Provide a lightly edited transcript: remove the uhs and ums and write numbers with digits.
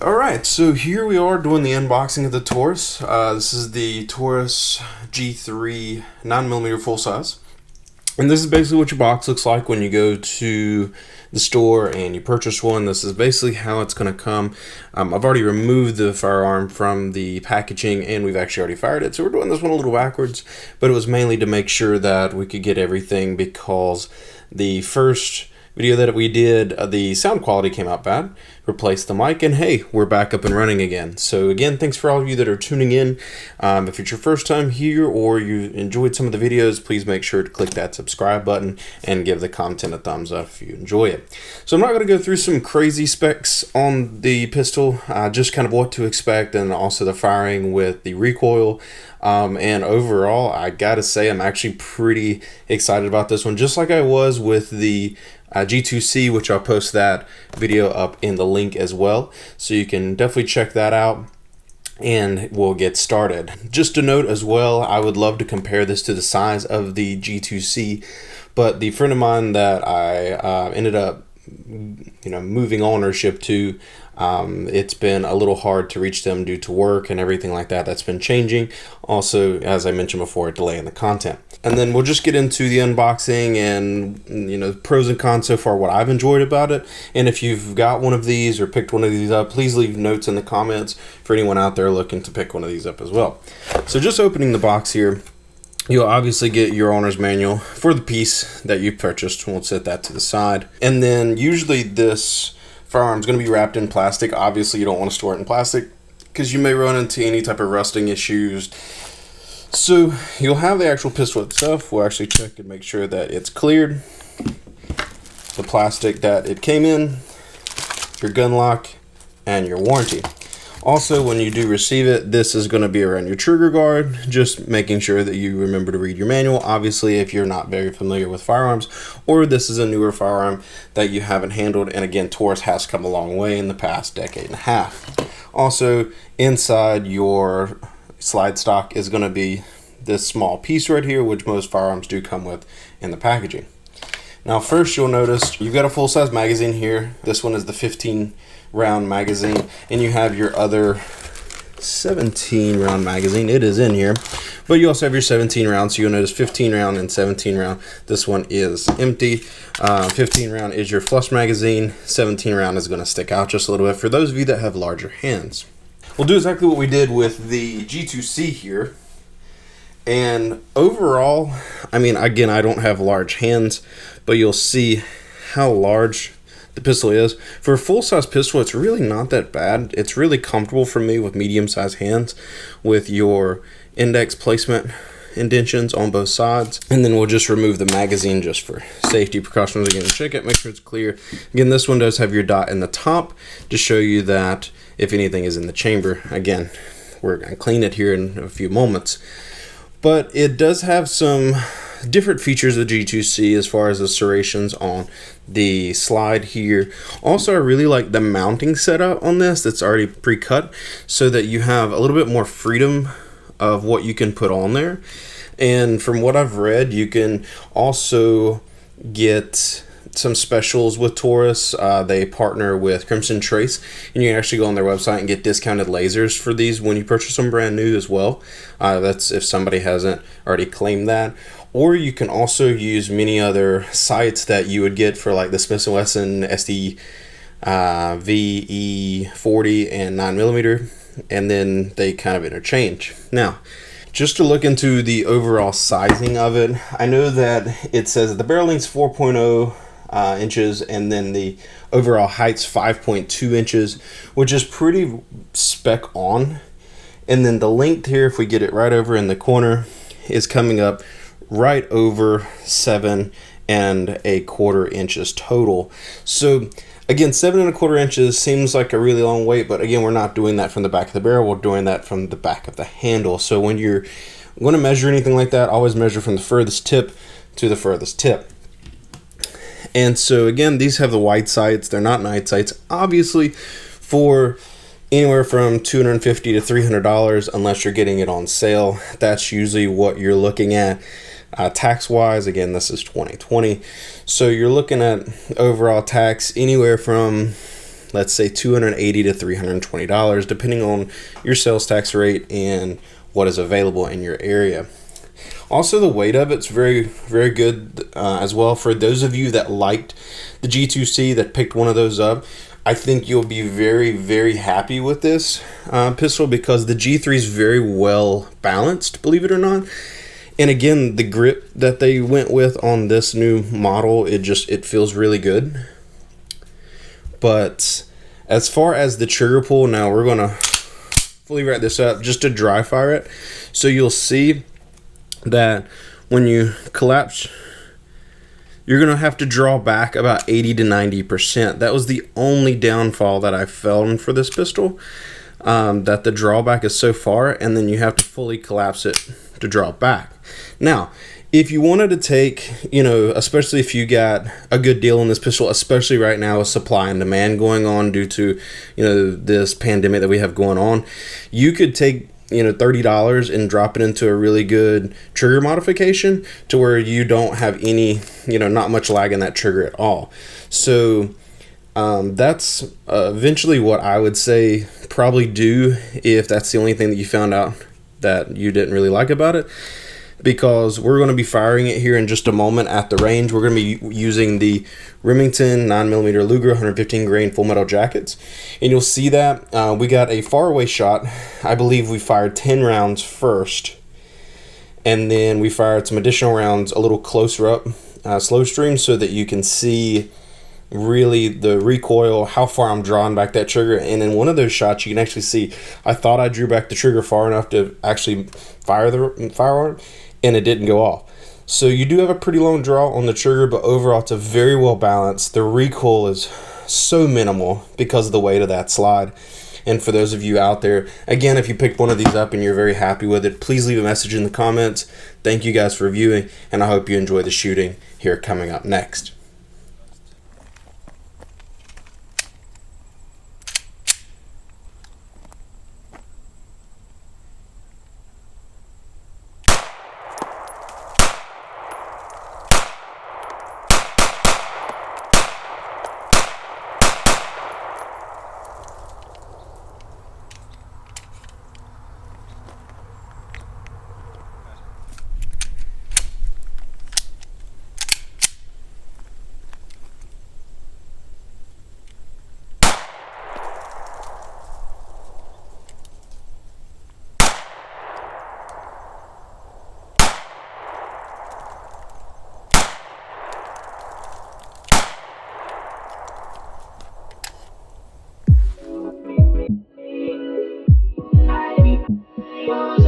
Alright, so here we are doing the unboxing of the Taurus. This is the Taurus G3 9mm full size. And this is basically what your box looks like when you go to the store and you purchase one. This is basically how it's going to come. I've already removed the firearm from the packaging and we've actually already fired it. So we're doing this one a little backwards, but it was mainly to make sure that we could get everything because the first video that we did, the sound quality came out bad. Replaced the mic, and hey, we're back up and running again. So again, thanks for all of you that are tuning in. If it's your first time here or you enjoyed some of the videos, please make sure to click that subscribe button and give the content a thumbs up if you enjoy it. So I'm not going to go through some crazy specs on the pistol, just kind of what to expect and also the firing with the recoil. And overall, I gotta say I'm actually pretty excited about this one, just like I was with the G2C, which I'll post that video up in the link as well, so you can definitely check that out and we'll get started. Just a note as well, I would love to compare this to the size of the G2C, but the friend of mine that I ended up moving ownership to, it's been a little hard to reach them due to work and everything like that. That's been changing. Also, as I mentioned before, a delay in the content. And then we'll just get into the unboxing and pros and cons so far, what I've enjoyed about it. And if you've got one of these or picked one of these up, please leave notes in the comments for anyone out there looking to pick one of these up as well. So just opening the box here, you'll obviously get your owner's manual for the piece that you purchased. We'll set that to the side. And then usually this firearm is going to be wrapped in plastic. Obviously you don't want to store it in plastic because you may run into any type of rusting issues. So you'll have the actual pistol itself. We'll actually check and make sure that it's cleared. The plastic that it came in, your gun lock, and your warranty. Also, when you do receive it, this is going to be around your trigger guard, just making sure that you remember to read your manual. Obviously, if you're not very familiar with firearms, or this is a newer firearm that you haven't handled, and again, Taurus has come a long way in the past decade and a half. Also, inside your slide stock is going to be this small piece right here, which most firearms do come with in the packaging. Now, first you'll notice you've got a full-size magazine here. This one is the 15-round magazine, and you have your other 17-round magazine. It is in here, but you also have your 17 rounds. So you'll notice 15 round and 17 round. This one is empty. 15 round is your flush magazine. 17 round is going to stick out just a little bit for those of you that have larger hands. We'll do exactly what we did with the G2C here. And overall, I mean, again, I don't have large hands, but you'll see how large the pistol is. For a full-size pistol, it's really not that bad. It's really comfortable for me with medium-sized hands with your index placement indentions on both sides. And then we'll just remove the magazine just for safety precautions. Again, check it, make sure it's clear. Again, this one does have your dot in the top to show you that if anything is in the chamber. Again, we're going to clean it here in a few moments. But it does have some different features of G2C as far as the serrations on the slide here. Also, I really like the mounting setup on this that's already pre-cut so that you have a little bit more freedom of what you can put on there. And from what I've read, you can also get some specials with Taurus. They partner with Crimson Trace, and you can actually go on their website and get discounted lasers for these when you purchase them brand new as well. That's if somebody hasn't already claimed that. Or you can also use many other sights that you would get for like the Smith & Wesson SD VE40 and 9mm, and then they kind of interchange. Now, just to look into the overall sizing of it, I know that it says that the barrel length's 4.0 inches, and then the overall height's 5.2 inches, which is pretty spec on. And then the length here, if we get it right over in the corner, is coming up right over 7.25 inches total. So again, 7.25 inches seems like a really long weight, but again, we're not doing that from the back of the barrel, we're doing that from the back of the handle. So when you're going to measure anything like that, always measure from the furthest tip to the furthest tip. And so again, these have the wide sights. They're not night sights. Obviously, for anywhere from $250 to $300, unless you're getting it on sale, that's usually what you're looking at. Tax-wise, again, this is 2020. So you're looking at overall tax anywhere from let's say $280 to $320, depending on your sales tax rate and what is available in your area. Also, the weight of it's very, very good as well. For those of you that liked the G2C, that picked one of those up, I think you'll be very, very happy with this pistol, because the G3 is very well balanced, believe it or not. And again, the grip that they went with on this new model, it feels really good. But as far as the trigger pull, now we're gonna fully wrap this up just to dry fire it. So you'll see that when you collapse, you're gonna have to draw back about 80 to 90%. That was the only downfall that I found for this pistol, that the drawback is so far, and then you have to fully collapse it to draw it back. Now, if you wanted to take, especially if you got a good deal on this pistol, especially right now with supply and demand going on due to, this pandemic that we have going on, you could take, $30 and drop it into a really good trigger modification to where you don't have any, not much lag in that trigger at all. So that's eventually what I would say probably do if that's the only thing that you found out that you didn't really like about it, because we're going to be firing it here in just a moment at the range. We're going to be using the Remington 9mm Luger 115 grain full metal jackets, and you'll see that we got a far away shot. I believe we fired 10 rounds first, and then we fired some additional rounds a little closer up slow stream, so that you can see really the recoil, how far I'm drawing back that trigger. And in one of those shots, you can actually see I thought I drew back the trigger far enough to actually fire the firearm, and it didn't go off. So you do have a pretty long draw on the trigger, but overall it's a very well balanced. The recoil is so minimal because of the weight of that slide. And for those of you out there, again, if you picked one of these up and you're very happy with it, please leave a message in the comments. Thank you guys for viewing, and I hope you enjoy the shooting here coming up next. Goes